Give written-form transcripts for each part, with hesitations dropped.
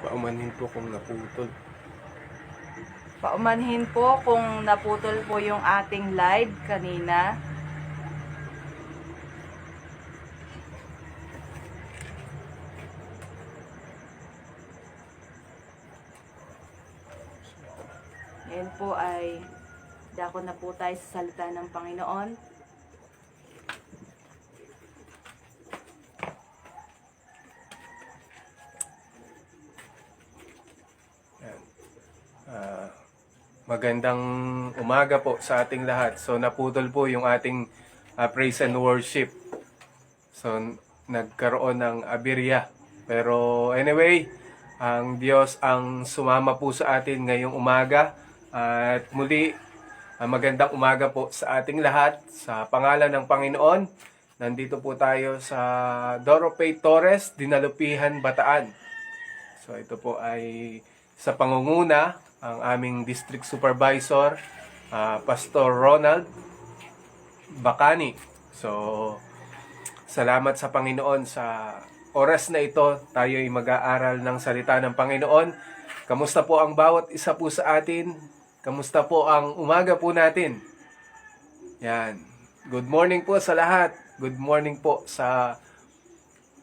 Paumanhin po kung naputol. Paumanhin po kung naputol po yung ating live kanina. Ngayon po ay dako na po tayo sa salita ng Panginoon. Yan. Magandang umaga po sa ating lahat. So naputol po yung ating praise and worship. So nagkaroon ng aberya. Pero anyway, ang Diyos ang sumama po sa atin ngayong umaga. At muli, magandang umaga po sa ating lahat. Sa pangalan ng Panginoon, nandito po tayo sa Doropey Torres, Dinalupihan, Bataan. So ito po ay sa pangunguna ang aming District Supervisor, Pastor Ronald Bacani. So salamat sa Panginoon sa oras na ito. Tayo ay mag-aaral ng salita ng Panginoon. Kamusta po ang bawat isa po sa atin? Kamusta po ang umaga po natin? Yan. Good morning po sa lahat. Good morning po sa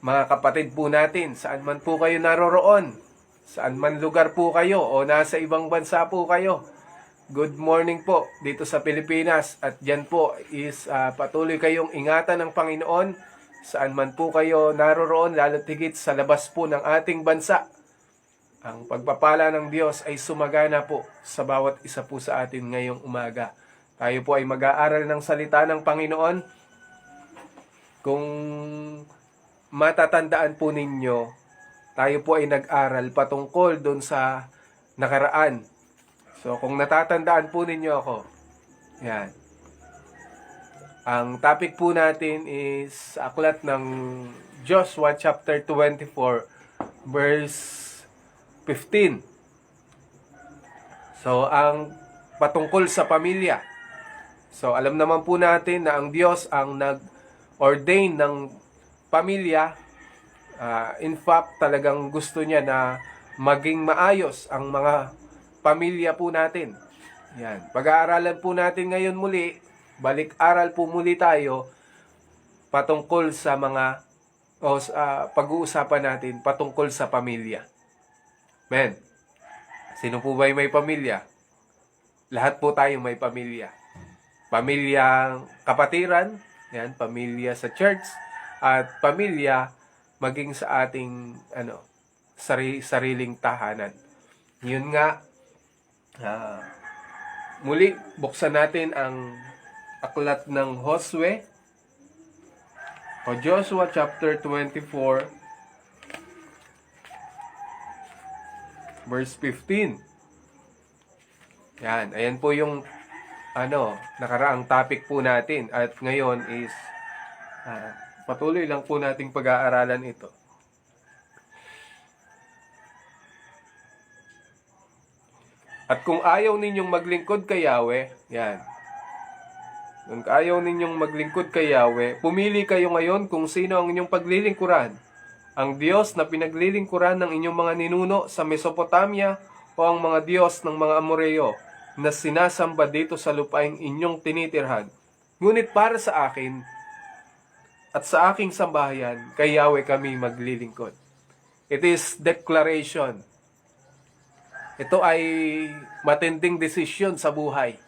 mga kapatid po natin. Saan man po kayo naroroon. Saan man lugar po kayo o nasa ibang bansa po kayo. Good morning po dito sa Pilipinas. At dyan po is patuloy kayong ingatan ng Panginoon. Saan man po kayo naroroon, lalo't higit sa labas po ng ating bansa. Ang pagpapala ng Diyos ay sumagana po sa bawat isa po sa atin ngayong umaga. Tayo po ay mag-aaral ng salita ng Panginoon. Kung matatandaan po ninyo, tayo po ay nag-aral patungkol doon sa nakaraan. So kung natatandaan po ninyo ako, yan. Ang topic po natin is aklat ng Joshua chapter 24 verse 15. So ang patungkol sa pamilya. So alam naman po natin na ang Diyos ang nag-ordain ng pamilya. In fact, talagang gusto niya na maging maayos ang mga pamilya po natin. Yan. Pag-aaralan po natin ngayon muli, balik-aral po muli tayo patungkol sa mga pag-uusapan natin patungkol sa pamilya. Men, sino po ba may pamilya? Lahat po tayo may pamilya. Pamilyang kapatiran, yan, pamilya sa church, at pamilya maging sa ating sariling tahanan. Yun nga, muli buksan natin ang aklat ng Josue o Joshua chapter 24 verse 15. Yan, ayan po yung nakaraang topic po natin at ngayon is patuloy lang po nating pag-aaralan ito. At kung ayaw ninyong maglingkod kay Yahweh, yan. Kung ayaw ninyong maglingkod kay Yahweh, pumili kayo ngayon kung sino ang inyong paglilingkuran. Ang Diyos na pinaglilingkuran ng inyong mga ninuno sa Mesopotamia o ang mga Diyos ng mga Amoreo na sinasamba dito sa lupaing inyong tinitirhan. Ngunit para sa akin at sa aking sambahayan, kay Yahweh kami maglilingkod. It is declaration. Ito ay matinding desisyon sa buhay.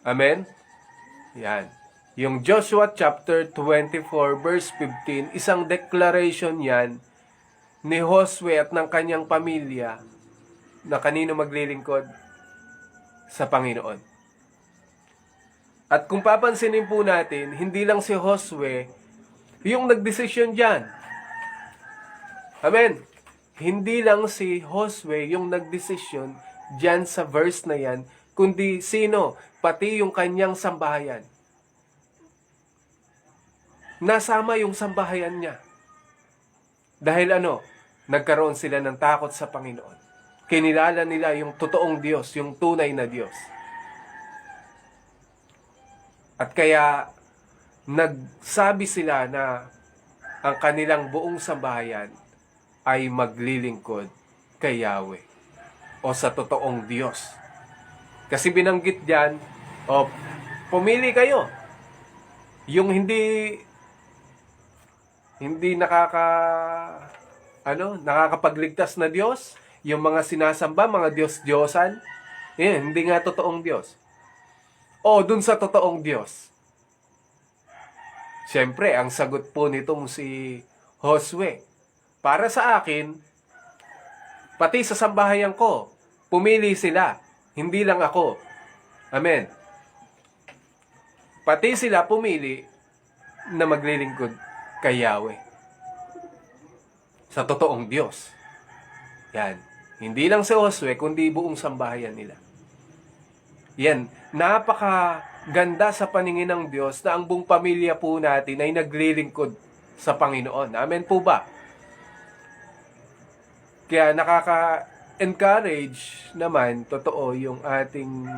Amen? Yan. Yung Joshua chapter 24 verse 15, isang declaration yan ni Josue at ng kanyang pamilya na kanino maglilingkod sa Panginoon. At kung papansinin po natin, hindi lang si Josue yung nagdesisyon dyan. Amen? Hindi lang si Josue yung nagdesisyon dyan sa verse na yan, kundi sino? Pati yung kanyang sambahayan. Nasama yung sambahayan niya. Dahil nagkaroon sila ng takot sa Panginoon. Kinilala nila yung totoong Diyos, yung tunay na Diyos. At kaya nagsabi sila na ang kanilang buong sambahayan ay maglilingkod kay Yahweh o sa totoong Diyos. Kasi binanggit diyan, pumili kayo. Yung hindi nakakapagligtas na Diyos, yung mga sinasamba, mga Diyos-Diyosan, hindi nga totoong Diyos. O dun sa totoong Diyos. Siyempre, ang sagot po nitong si Josue, para sa akin, pati sa sambahayan ko, pumili sila, hindi lang ako. Amen. Pati sila pumili na maglilingkod kay Yahweh. Sa totoong Diyos. Yan. Hindi lang si Josue, kundi buong sambahayan nila. Yan. Napakaganda sa paningin ng Diyos na ang buong pamilya po natin ay naglilingkod sa Panginoon. Amen po ba? Kaya nakaka-encourage naman, totoo, yung ating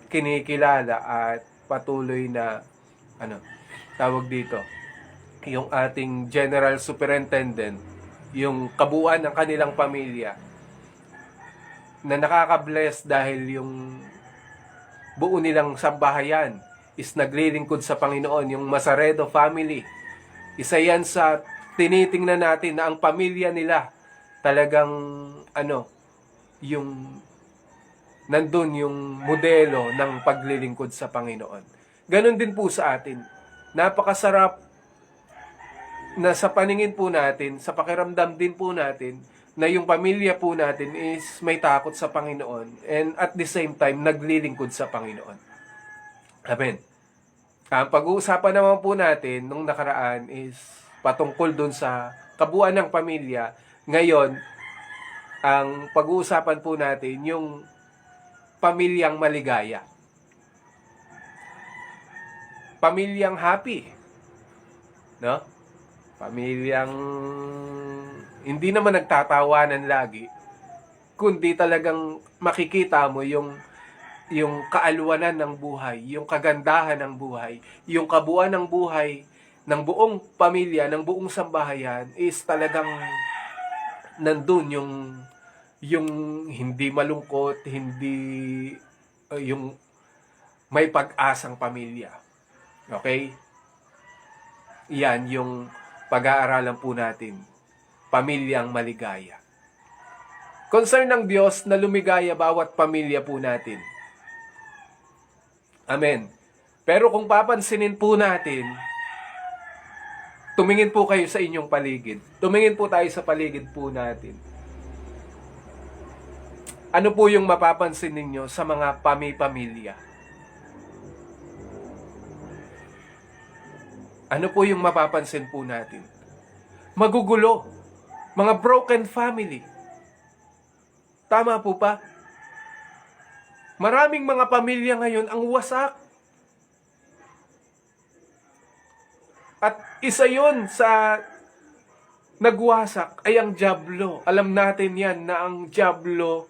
kinikilala at patuloy na, tawag dito, yung ating General Superintendent, yung kabuuan ng kanilang pamilya, na nakaka-bless dahil yung buo nilang sambahayan is naglilingkod sa Panginoon, yung Masaredo family. Isa yan sa tinitingnan natin na ang pamilya nila talagang yung nandun yung modelo ng paglilingkod sa Panginoon. Ganon din po sa atin. Napakasarap na sa paningin po natin, sa pakiramdam din po natin, na yung pamilya po natin is may takot sa Panginoon and at the same time, naglilingkod sa Panginoon. Amen. Ang pag-uusapan naman po natin nung nakaraan is patungkol dun sa kabuuan ng pamilya. Ngayon, ang pag-uusapan po natin yung pamilyang maligaya. Pamilyang happy. No? Pamilyang hindi naman nagtatawanan lagi, kundi talagang makikita mo yung kaalwanan ng buhay, yung kagandahan ng buhay, yung kabuuan ng buhay ng buong pamilya, ng buong sambahayan is talagang nandun yung hindi malungkot, hindi yung may pag-asang pamilya. Okay? Yan yung pag-aaralan po natin. Pamilyang maligaya. Concern ng Diyos na lumigaya bawat pamilya po natin. Amen. Pero kung papansinin po natin, tumingin po kayo sa inyong paligid. Tumingin po tayo sa paligid po natin. Ano po yung mapapansin ninyo sa mga pamilya? Ano po yung mapapansin po natin? Magugulo. Mga broken family. Tama po pa? Maraming mga pamilya ngayon ang wasak. At isa yun sa nagwasak ay ang dyablo. Alam natin yan na ang dyablo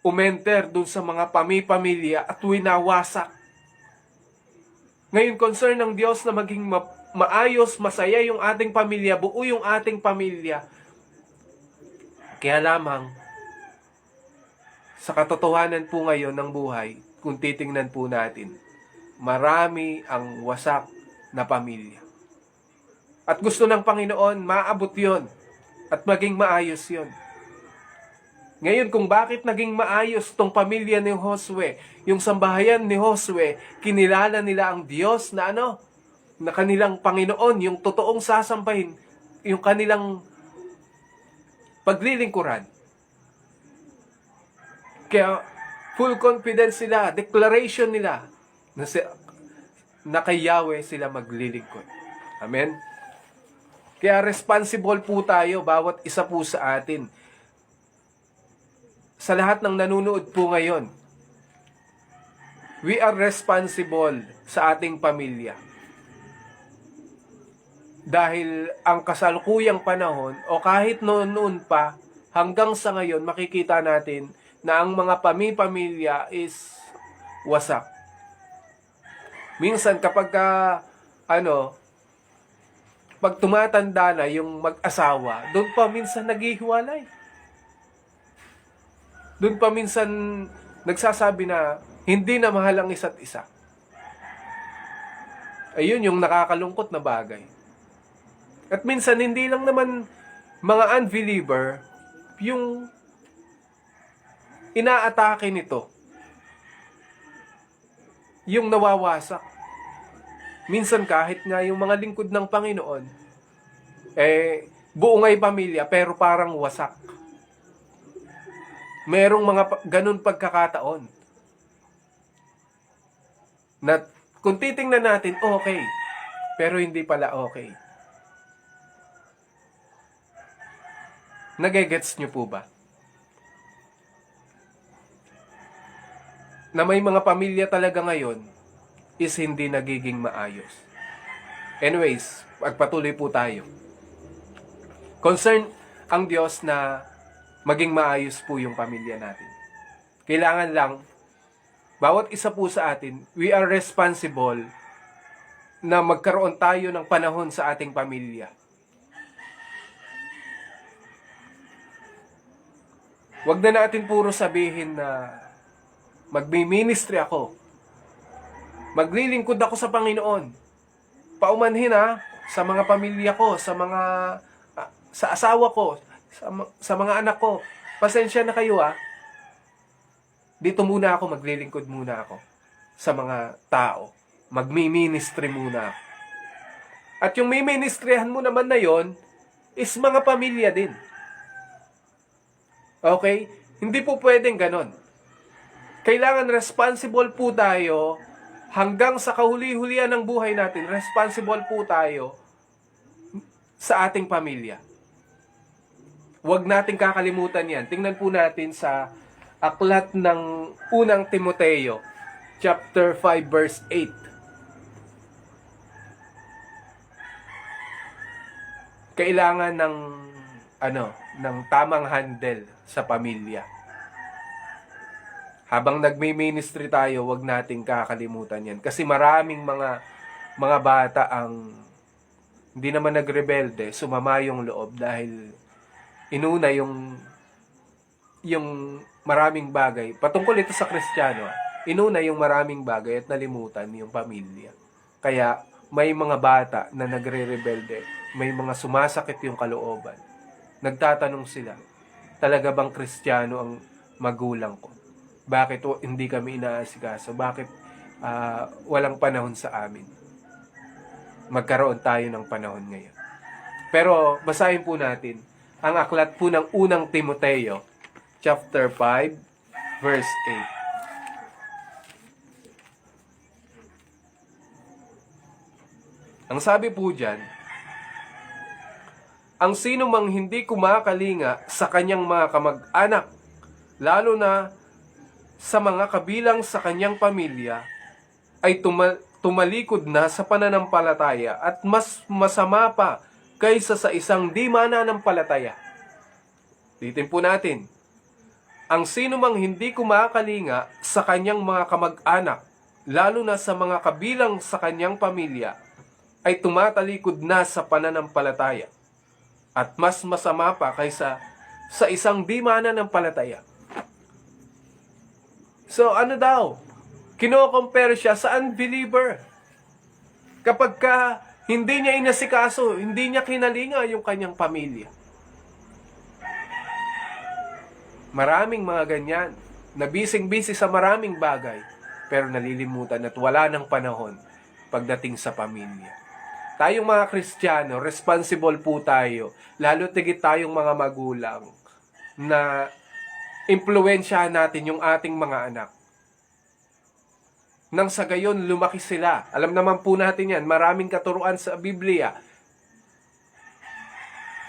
umenter dun sa mga pamilya at winawasak. Ngayon, concern ng Diyos na maging maayos, masaya yung ating pamilya, buo yung ating pamilya. Kaya lamang, sa katotohanan po ngayon ng buhay, kung titingnan po natin, marami ang wasak na pamilya. At gusto ng Panginoon, maabot yon at maging maayos yon. Ngayon, kung bakit naging maayos tong pamilya ni Josue, yung sambahayan ni Josue, kinilala nila ang Diyos na na kanilang Panginoon, yung totoong sasambahin, yung kanilang paglilingkuran. Kaya, full confidence sila, declaration nila, na kay Yahweh sila maglilingkod. Amen? Kaya responsible po tayo, bawat isa po sa atin. Sa lahat ng nanunood po ngayon, we are responsible sa ating pamilya. Dahil ang kasalukuyang panahon, o kahit noon pa, hanggang sa ngayon, makikita natin na ang mga pamilya is wasak. Minsan kapag pag tumatanda na yung mag-asawa, doon pa minsan naghihiwalay. Doon pa minsan nagsasabi na hindi na mahal ang isa't isa. Ayun yung nakakalungkot na bagay. At minsan hindi lang naman mga unbeliever yung inaatake nito. Yung nawawasak. Minsan kahit nga yung mga lingkod ng Panginoon, buo nga'y pamilya pero parang wasak. Merong mga ganun pagkakataon. Na kung titingnan natin, okay. Pero hindi pala okay. Nagegets nyo po ba? Na may mga pamilya talaga ngayon is hindi nagiging maayos. Anyways, pagpatuloy po tayo. Concern ang Diyos na maging maayos po yung pamilya natin. Kailangan lang, bawat isa po sa atin, we are responsible na magkaroon tayo ng panahon sa ating pamilya. Huwag na natin puro sabihin na magmi-ministry ako. Maglilingkod ako sa Panginoon. Paumanhin sa mga pamilya ko, sa asawa ko, sa mga anak ko. Pasensya na kayo Dito muna ako, maglilingkod muna ako sa mga tao. Magmi-ministry muna ako. At yung may ministryhan mo naman na yon is mga pamilya din. Okay? Hindi po pwedeng ganon. Kailangan responsible po tayo hanggang sa kahuli-hulian ng buhay natin. Responsible po tayo sa ating pamilya. Huwag nating kakalimutan yan. Tingnan po natin sa aklat ng unang Timoteo, chapter 5, verse 8. Kailangan ng tamang handle sa pamilya. Habang nagme-ministry tayo, wag nating kakalimutan yan. Kasi maraming mga bata ang hindi naman nagrebelde, sumama yung loob dahil inuna yung maraming bagay. Patungkol ito sa Kristiyano, inuna yung maraming bagay at nalimutan yung pamilya. Kaya may mga bata na nagre-rebelde, may mga sumasakit yung kalooban. Nagtatanong sila, talaga bang Kristiyano ang magulang ko? Bakit hindi kami inaasikaso? Bakit walang panahon sa amin? Magkaroon tayo ng panahon ngayon. Pero basahin po natin ang aklat po ng unang Timoteo, chapter 5, verse 8. Ang sabi po dyan, ang sino mang hindi kumakalinga sa kanyang mga kamag-anak, lalo na sa mga kabilang sa kanyang pamilya, ay tumalikod na sa pananampalataya at mas masama pa kaysa sa isang di mananampalataya. Titin po natin, ang sino mang hindi kumakalinga sa kanyang mga kamag-anak, lalo na sa mga kabilang sa kanyang pamilya, ay tumatalikod na sa pananampalataya at mas masama pa kaysa sa isang di mananampalataya. So ano daw? Kino-compare siya sa unbeliever. Kapag hindi niya inasikaso, hindi niya kinalinga yung kanyang pamilya. Maraming mga ganyan, na bising-busy sa maraming bagay, pero nalilimutan at wala ng panahon pagdating sa pamilya. Tayong mga Kristiyano, responsible po tayo, lalo tigit tayong mga magulang, na impluwensyahan natin yung ating mga anak. Nang sa gayon, lumaki sila. Alam naman po natin yan, maraming katuruan sa Biblia.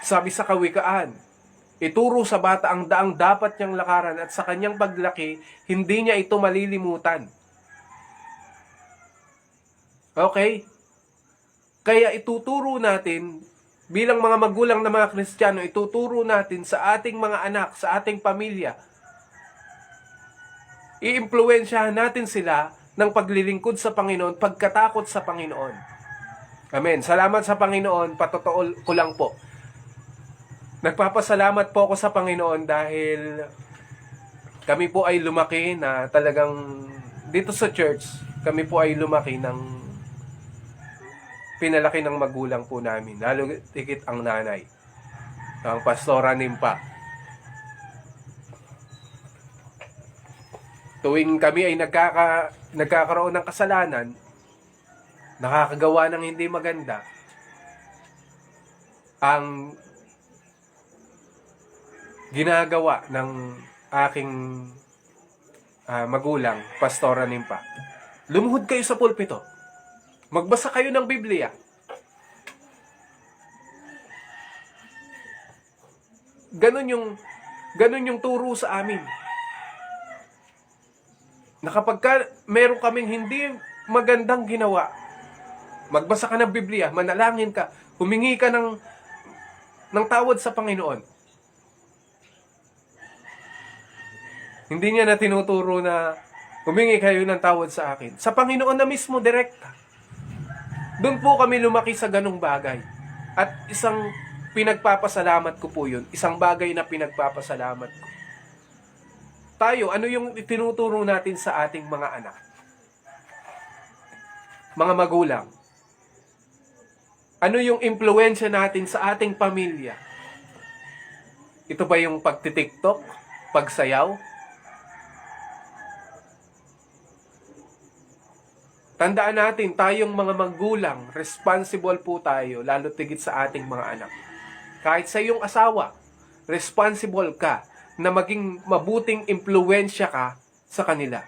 Sabi sa Kawikaan, ituro sa bata ang daang dapat niyang lakaran at sa kanyang paglaki, hindi niya ito malilimutan. Okay? Kaya ituturo natin, bilang mga magulang na mga Kristiyano, ituturo natin sa ating mga anak, sa ating pamilya. Iimpluwensyahan natin sila ng paglilingkod sa Panginoon, pagkatakot sa Panginoon. Amen. Salamat sa Panginoon. Patotoo ko lang po. Nagpapasalamat po ako sa Panginoon dahil kami po ay lumaki na talagang dito sa church, kami po ay lumaki ng pinalaki ng magulang po namin. Lalo tikit ang nanay. Ang Pastora Nimpa. Tuwing kami ay nagkakaroon ng kasalanan, nakakagawa ng hindi maganda, ang ginagawa ng aking magulang, Pastora Nimpa, lumuhod kayo sa pulpito. Magbasa kayo ng Biblia. Ganun yung turo sa amin. Na kapag meron kaming hindi magandang ginawa, magbasa ka ng Biblia, manalangin ka, humingi ka ng tawad sa Panginoon. Hindi niya na tinuturo na humingi kayo ng tawad sa akin. Sa Panginoon na mismo, direkta. Doon po kami lumaki sa ganung bagay. At isang pinagpapasalamat ko po yun. Isang bagay na pinagpapasalamat ko. Tayo, ano yung tinuturo natin sa ating mga anak? Mga magulang. Ano yung impluensya natin sa ating pamilya? Ito ba yung pagtitiktok? Pagsayaw? Tandaan natin, tayong mga magulang, responsible po tayo, lalo tigit sa ating mga anak. Kahit sa iyong asawa, responsible ka na maging mabuting impluensya ka sa kanila.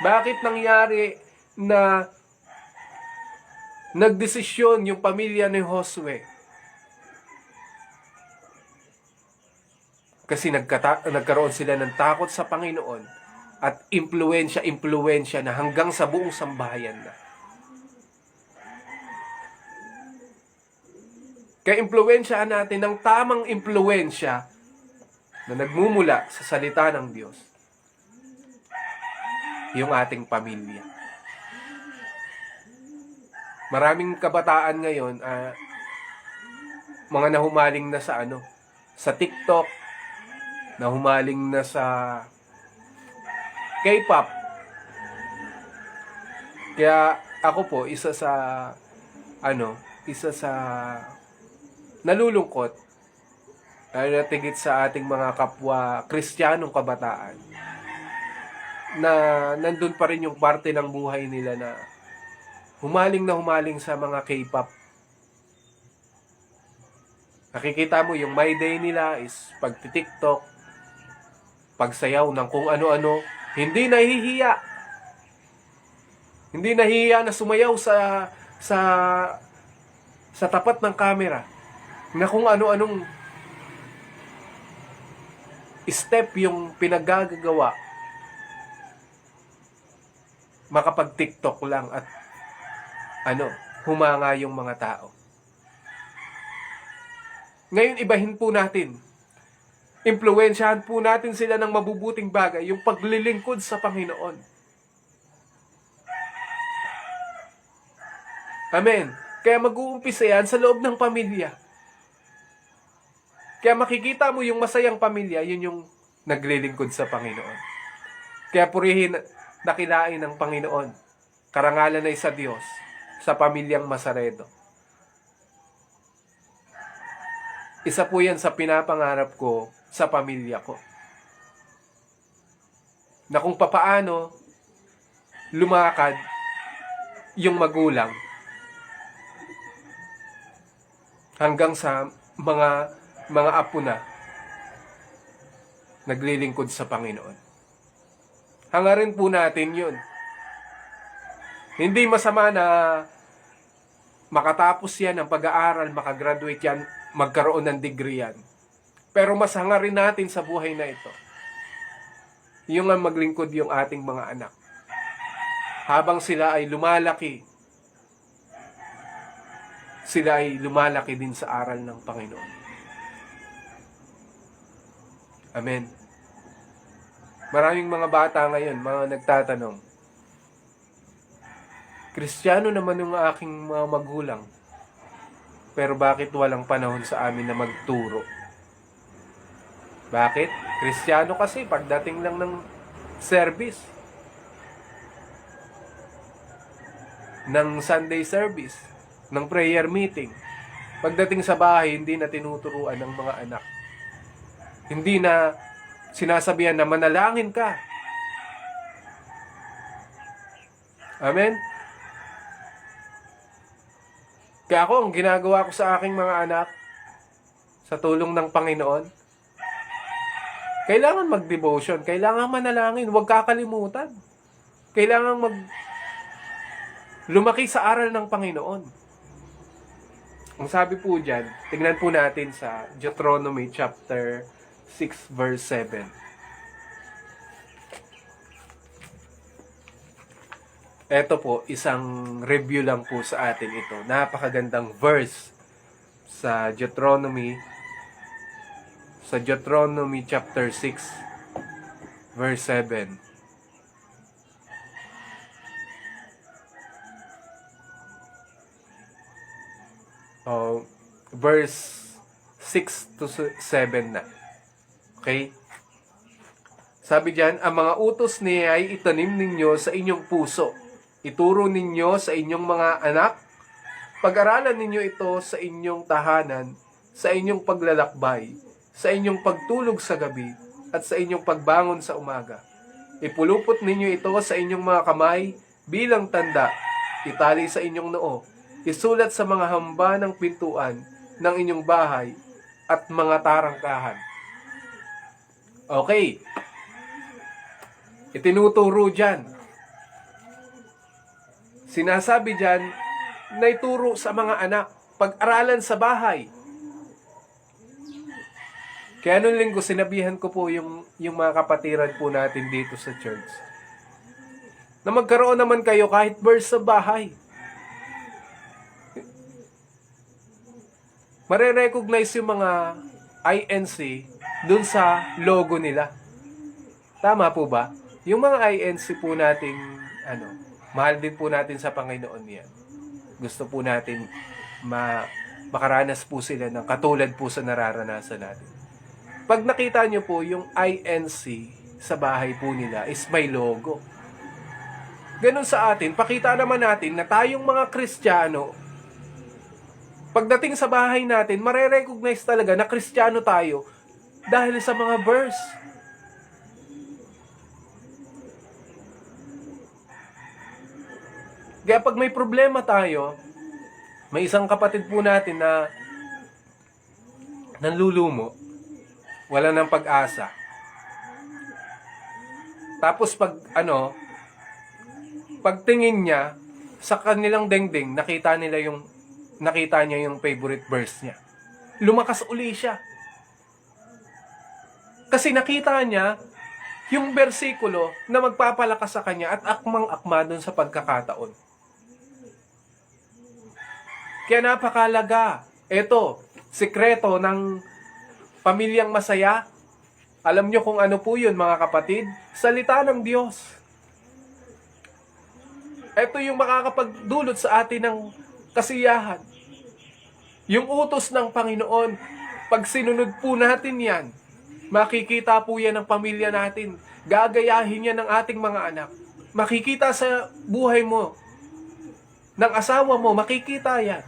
Bakit nangyari na nagdesisyon yung pamilya ni Josue? Kasi nagkaroon sila ng takot sa Panginoon at impluensya na hanggang sa buong sambahayan na. Kaya impluensyahan natin ng tamang impluensya na nagmumula sa salita ng Diyos. Yung ating pamilya. Maraming kabataan ngayon, mga nahumaling na sa TikTok, nahumaling na sa K-pop. Kaya ako po, isa sa nalulungkot, natigit sa ating mga kapwa Kristiyanong kabataan, na nandun pa rin yung parte ng buhay nila na humaling sa mga K-pop. Nakikita mo yung my day nila is pagti-TikTok, pagsayaw ng kung ano-ano. Hindi nahihiya. Hindi nahihiya na sumayaw sa tapat ng camera na kung ano-anong step yung pinaggagawa. Makapag-TikTok lang at humanga yung mga tao. Ngayon, ibahin po natin. Impluwensyahan po natin sila ng mabubuting bagay, yung paglilingkod sa Panginoon. Amen. Kaya mag-uumpisa yan sa loob ng pamilya. Kaya makikita mo yung masayang pamilya, yun yung naglilingkod sa Panginoon. Kaya purihin, dakilain ng Panginoon. Karangalan ay sa Diyos, sa pamilyang Masaredo. Isa po yan sa pinapangarap ko sa pamilya ko. Na kung papaano lumakad yung magulang hanggang sa mga apo na naglilingkod sa Panginoon. Hangarin po natin yun. Hindi masama na makatapos yan ng pag-aaral, makagraduate yan, magkaroon ng degree yan. Pero mas hangarin natin sa buhay na ito, yung ang maglingkod yung ating mga anak. Habang sila ay lumalaki, sila ay lumalaki din sa aral ng Panginoon. Amen. Maraming mga bata ngayon, mga nagtatanong, Kristiyano naman yung aking mga magulang. Pero bakit walang panahon sa amin na magturo? Bakit? Kristiyano kasi pagdating lang ng service, ng Sunday service, ng prayer meeting. Pagdating sa bahay, hindi na tinuturuan ng mga anak. Hindi na sinasabihan na manalangin ka. Amen? Kaya ako, ang ginagawa ko sa aking mga anak, sa tulong ng Panginoon, kailangan mag-devotion, kailangan manalangin, huwag kakalimutan. Kailangan lumaki sa aral ng Panginoon. Ang sabi po dyan, tingnan po natin sa Deuteronomy chapter 6 verse 7. Ito po, isang review lang po sa atin ito. Napakagandang verse sa Deuteronomy chapter 6 verse 7. Verse 6 to 7 na. Okay? Sabi diyan, ang mga utos niya ay itanim ninyo sa inyong puso. Ituro ninyo sa inyong mga anak. Pag-aralan ninyo ito sa inyong tahanan, sa inyong paglalakbay, sa inyong pagtulog sa gabi, at sa inyong pagbangon sa umaga. Ipulupot ninyo ito sa inyong mga kamay bilang tanda. Itali sa inyong noo. Isulat sa mga hamba ng pintuan ng inyong bahay at mga tarangkahan. Okay. Itinuturo dyan. Sinasabi dyan na ituro sa mga anak. Pag-aralan sa bahay. Kaya nung linggo, sinabihan ko po yung mga kapatiran po natin dito sa church. Na magkaroon naman kayo kahit verse sa bahay. Mare-recognize yung mga INC dun sa logo nila. Tama po ba? Yung mga INC po nating, mahal din po natin sa Panginoon yan. Gusto po natin makaranas po sila ng katulad po sa nararanasan natin. Pag nakita nyo po yung INC sa bahay po nila is may logo. Ganun sa atin, pakita naman natin na tayong mga Kristiyano, pagdating sa bahay natin, mare-recognize talaga na Kristiyano tayo dahil sa mga verse. Kaya pag may problema tayo, may isang kapatid po natin na nanlulumo, wala ng pag-asa. Tapos pagtingin niya sa kanilang dengdeng, nakita niya yung favorite verse niya. Lumakas uli siya. Kasi nakita niya yung bersikulo na magpapalakas sa kanya at akmang-akma dun sa pagkakataon. Kaya napakalaga. Ito, sikreto ng pamilyang masaya. Alam nyo kung ano po yun, mga kapatid? Salita ng Diyos. Ito yung makakapagdulot sa atin ng kasiyahan. Yung utos ng Panginoon, pag sinunod po natin yan, makikita po yan ng pamilya natin. Gagayahin yan ng ating mga anak. Makikita sa buhay mo, ng asawa mo, makikita yan.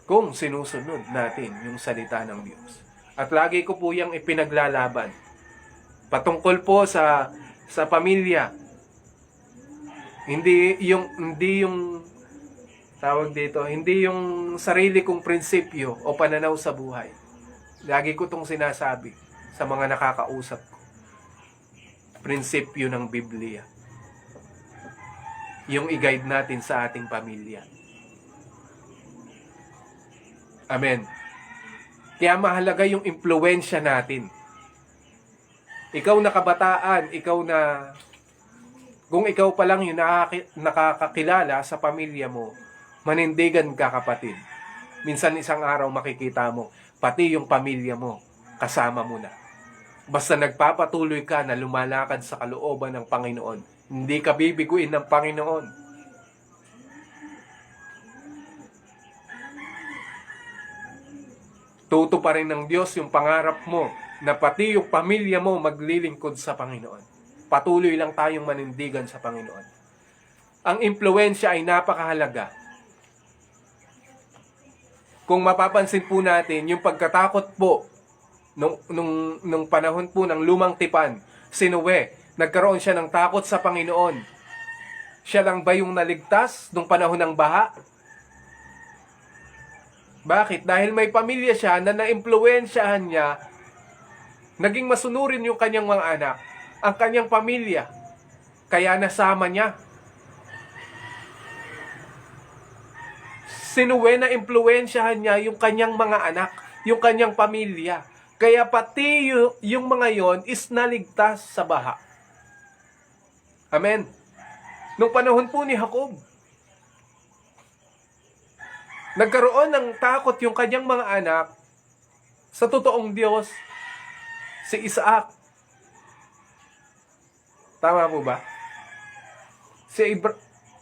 Kung sinusunod natin yung salita ng Diyos. At lagi ko po yung ipinaglalaban. Patungkol po sa pamilya. Hindi yung tawag dito, hindi yung sarili kong prinsipyo o pananaw sa buhay. Lagi ko itong sinasabi sa mga nakakausap ko. Prinsipyo ng Biblia. Yung i-guide natin sa ating pamilya. Amen. Kaya mahalaga yung impluwensya natin. Ikaw na kabataan, kung ikaw pa lang yung nakakakilala sa pamilya mo, manindigan ka, kapatid. Minsan isang araw makikita mo, pati yung pamilya mo, kasama mo na. Basta nagpapatuloy ka na lumalakad sa kalooban ng Panginoon, Hindi ka bibiguin ng Panginoon. Tutuparin ng Diyos yung pangarap mo na pati yung pamilya mo maglilingkod sa Panginoon. Patuloy lang tayong manindigan sa Panginoon. Ang impluwensya ay napakahalaga. Kung mapapansin po natin, yung pagkatakot po nung panahon po ng lumang tipan, si Noe, nagkaroon siya ng takot sa Panginoon. Siya lang ba yung naligtas nung panahon ng baha? Bakit? Dahil may pamilya siya na naimpluwensyahan niya, naging masunurin yung kanyang mga anak, ang kanyang pamilya. Kaya nasama niya. Si Noe na impluwensyahan niya yung kanyang mga anak, yung kanyang pamilya. Kaya pati yung mga yon is naligtas sa baha. Amen. Nung panahon po ni Jacob, nagkaroon ng takot yung kanyang mga anak sa totoong Diyos, si Isaac. Tama po ba? Si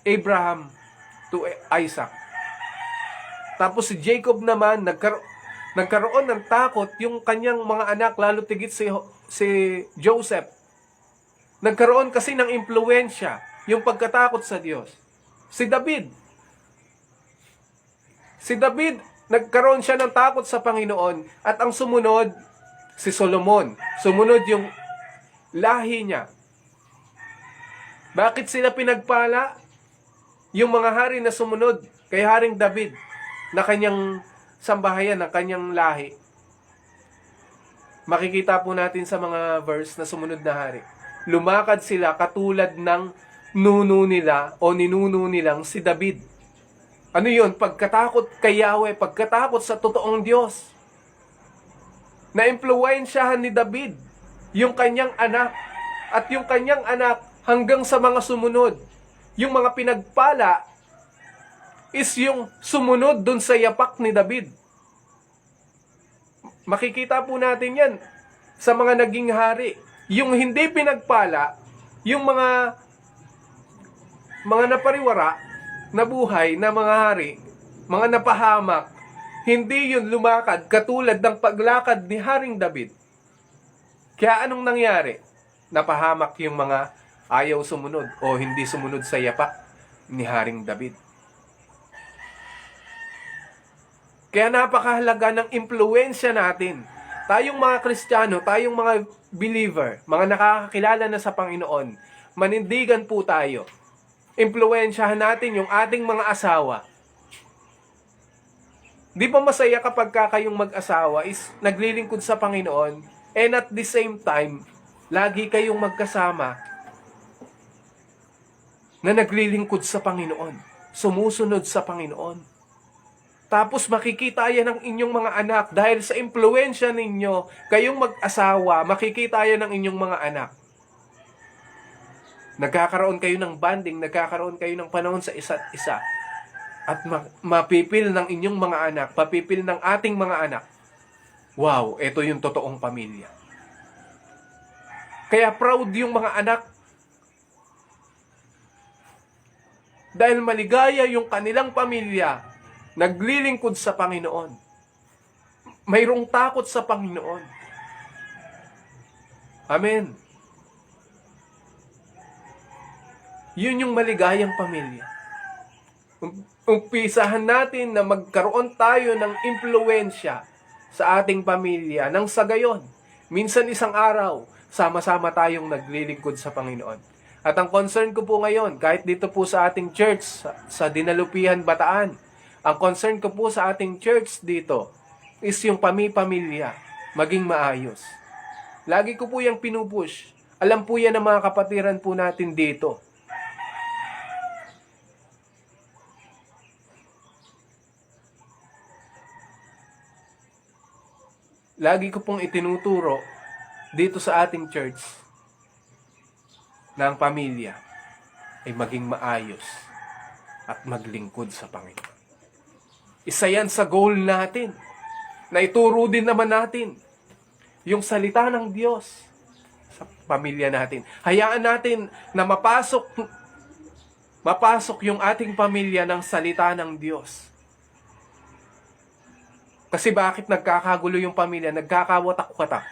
Abraham to Isaac. Tapos si Jacob naman, nagkaroon ng takot yung kanyang mga anak, lalo tigit si Joseph. Nagkaroon kasi ng impluwensya, yung pagkatakot sa Diyos. Si David, nagkaroon siya ng takot sa Panginoon at ang sumunod, si Solomon. Sumunod yung lahi niya. Bakit sila pinagpala? Yung mga hari na sumunod kay Haring David na kanyang sambahayan, na kanyang lahi. Makikita po natin sa mga verse na sumunod na hari. Lumakad sila katulad ng nuno nila o ninuno nilang si David. Ano yun? Pagkatakot kay Yahweh, pagkatakot sa totoong Diyos. Na-impluwensyahan ni David yung kanyang anak at yung kanyang anak hanggang sa mga sumunod. Yung mga pinagpala is yung sumunod dun sa yapak ni David. Makikita po natin yan sa mga naging hari. Yung hindi pinagpala, yung mga napariwara, nabuhay na mga hari, mga napahamak, hindi yun lumakad katulad ng paglakad ni Haring David. Kaya anong nangyari? Napahamak yung mga ayaw sumunod o hindi sumunod sa yapak ni Haring David. Kaya napakahalaga ng impluwensya natin. Tayong mga Kristiyano, tayong mga believer, mga nakakakilala na sa Panginoon, manindigan po tayo. Impluwensyahan natin yung ating mga asawa. Di ba masaya kapag kayong mag-asawa is naglilingkod sa Panginoon and at the same time, lagi kayong magkasama na naglilingkod sa Panginoon, sumusunod sa Panginoon. Tapos makikita yan ng inyong mga anak dahil sa impluwensya ninyo, kayong mag-asawa, makikita yan ng inyong mga anak. Nagkakaroon kayo ng bonding, nagkakaroon kayo ng panahon sa isa't isa. At mapipil ng inyong mga anak, papipil ng ating mga anak. Wow, ito yung totoong pamilya. Kaya proud yung mga anak. Dahil maligaya yung kanilang pamilya, naglilingkod sa Panginoon. Mayroong takot sa Panginoon. Amen. Yun yung maligayang pamilya. Umpisahan natin na magkaroon tayo ng impluwensya sa ating pamilya nang sa gayon. Minsan isang araw, sama-sama tayong naglilingkod sa Panginoon. At ang concern ko po ngayon, kahit dito po sa ating church, sa Dinalupihan, Bataan, ang concern ko po sa ating church dito is yung pamilya maging maayos. Lagi ko po yung pinupush. Alam po yan ng mga kapatiran po natin dito. Lagi ko pong itinuturo dito sa ating church na ang pamilya ay maging maayos at maglingkod sa Panginoon. Isa yan sa goal natin na ituro din naman natin yung salita ng Diyos pamilya natin. Hayaan natin na mapasok yung ating pamilya ng salita ng Diyos. Kasi bakit nagkakagulo yung pamilya, nagkakawatak-watak?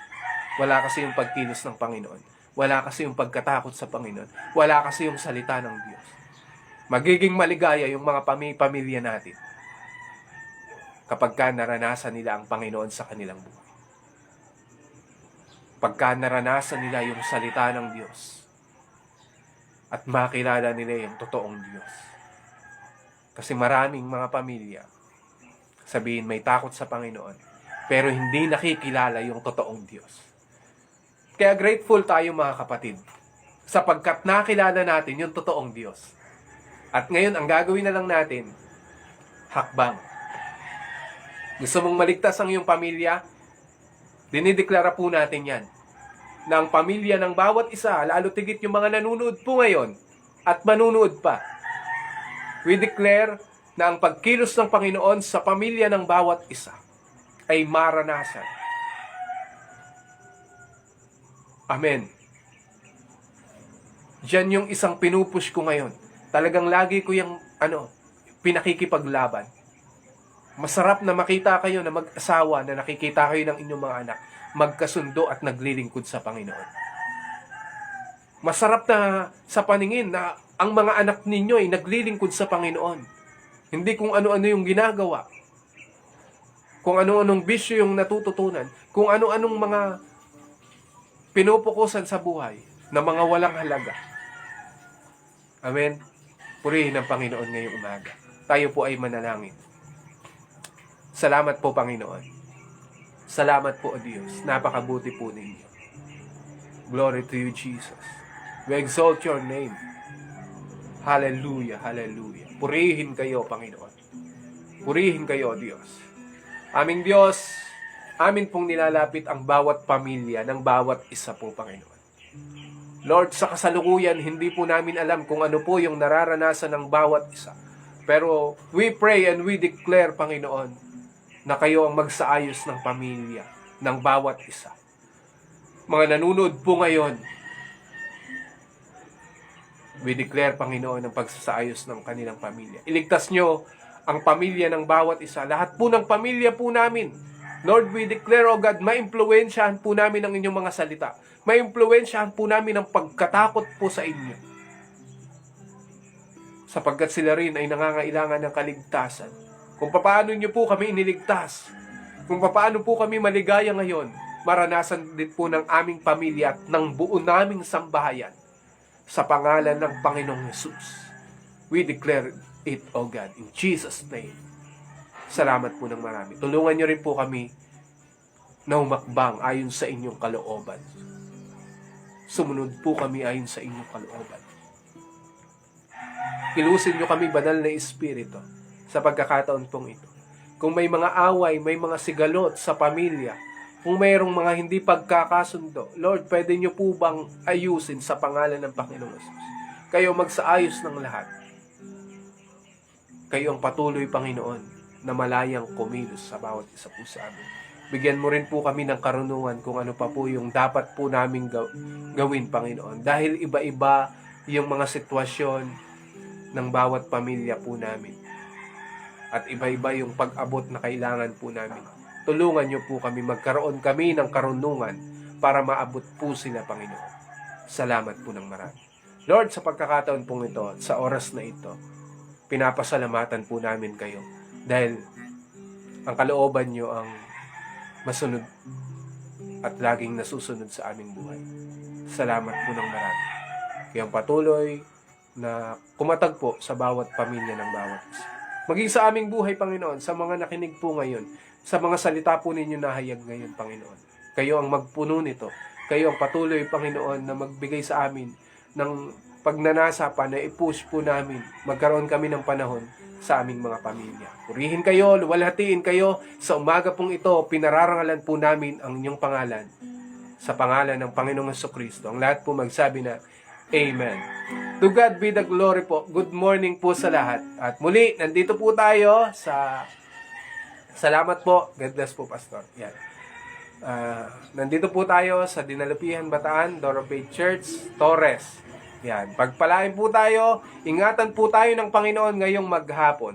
Wala kasi yung pagkilos ng Panginoon. Wala kasi yung pagkatakot sa Panginoon. Wala kasi yung salita ng Diyos. Magiging maligaya yung mga pamilya natin kapag naranasan nila ang Panginoon sa kanilang buhay. Pagka naranasan nila yung salita ng Diyos at makilala nila yung totoong Diyos. Kasi maraming mga pamilya, sabihin may takot sa Panginoon, pero hindi nakikilala yung totoong Diyos. Kaya grateful tayo mga kapatid, sapagkat nakilala natin yung totoong Diyos. At ngayon, ang gagawin na lang natin, hakbang. Gusto mong maligtas ang iyong pamilya? Dinideklara po natin yan. Na ang pamilya ng bawat isa, lalo tigit yung mga nanunood po ngayon at manunood pa. We declare na ang pagkilos ng Panginoon sa pamilya ng bawat isa ay maranasan. Amen. Diyan yung isang pinupush ko ngayon. Talagang lagi ko yung pinakikipaglaban. Masarap na makita kayo na mag-asawa na nakikita kayo ng inyong mga anak magkasundo at naglilingkod sa Panginoon. Masarap na sa paningin na ang mga anak ninyo ay naglilingkod sa Panginoon. Hindi kung ano-ano yung ginagawa. Kung ano-anong bisyo yung natututunan. Kung ano-anong mga pinupukusan sa buhay na mga walang halaga. Amen. Purihin ang Panginoon ngayong umaga. Tayo po ay manalangin. Salamat po, Panginoon. Salamat po, O Diyos. Napakabuti po ninyo. Glory to you, Jesus. We exalt your name. Hallelujah, hallelujah. Purihin kayo, Panginoon. Purihin kayo, O Diyos. Aming Diyos, amin pong nilalapit ang bawat pamilya ng bawat isa po, Panginoon. Lord, sa kasalukuyan, hindi po namin alam kung ano po yung nararanasan ng bawat isa. Pero we pray and we declare, Panginoon, na kayo ang magsaayos ng pamilya ng bawat isa. Mga nanonood po ngayon, we declare, Panginoon, ang pagsasaayos ng kanilang pamilya. Iligtas nyo ang pamilya ng bawat isa. Lahat po ng pamilya po namin. Lord, we declare, O God, maimpluwensyahan po namin ang inyong mga salita. Maimpluwensyahan po namin ang pagkatakot po sa inyo. Sapagkat sila rin ay nangangailangan ng kaligtasan. Kung paano nyo po kami iniligtas, kung paano po kami maligaya ngayon, maranasan din po ng aming pamilya at ng buo naming sambahayan sa pangalan ng Panginoong Jesus. We declare it, O God, in Jesus' name. Salamat po ng marami. Tulungan nyo rin po kami na humakbang ayon sa inyong kalooban. Sumunod po kami ayon sa inyong kalooban. Ilusin nyo kami, banal na Espiritu, sa pagkakataon pong ito. Kung may mga away, may mga sigalot sa pamilya, kung mayroong mga hindi pagkakasundo, Lord, pwede nyo po bang ayusin sa pangalan ng Panginoong Jesus? Kayo magsaayos ng lahat. Kayo ang patuloy, Panginoon, na malayang kumilos sa bawat isa po sa amin. Bigyan mo rin po kami ng karunungan kung ano pa po yung dapat po naming gawin, Panginoon. Dahil iba-iba yung mga sitwasyon ng bawat pamilya po namin. At iba-iba yung pag-abot na kailangan po namin. Tulungan niyo po kami, magkaroon kami ng karunungan para maabot po sila, Panginoon. Salamat po ng marami. Lord, sa pagkakataon pong ito, sa oras na ito, pinapasalamatan po namin kayo. Dahil ang kalooban niyo ang masunod at laging nasusunod sa aming buhay. Salamat po ng marami. Kaya patuloy na kumatag po sa bawat pamilya ng bawat isa. Maging sa aming buhay, Panginoon, sa mga nakinig po ngayon, sa mga salita po ninyo nahayag ngayon, Panginoon. Kayo ang magpuno nito. Kayo ang patuloy, Panginoon, na magbigay sa amin ng pagnanasa pa na i-push po namin. Magkaroon kami ng panahon sa aming mga pamilya. Purihin kayo, luwalhatiin kayo. Sa umaga pong ito, pinararangalan po namin ang inyong pangalan. Sa pangalan ng Panginoong Jesucristo. Ang lahat po magsabi na, Amen. To God be the glory po. Good morning po sa lahat. At muli, nandito po tayo sa... Salamat po. God bless po, Pastor. Yan. Nandito po tayo sa Dinalupihan, Bataan, Doro Faith Church, Torres. Yan, pagpalain po tayo, ingatan po tayo ng Panginoon ngayong maghapon.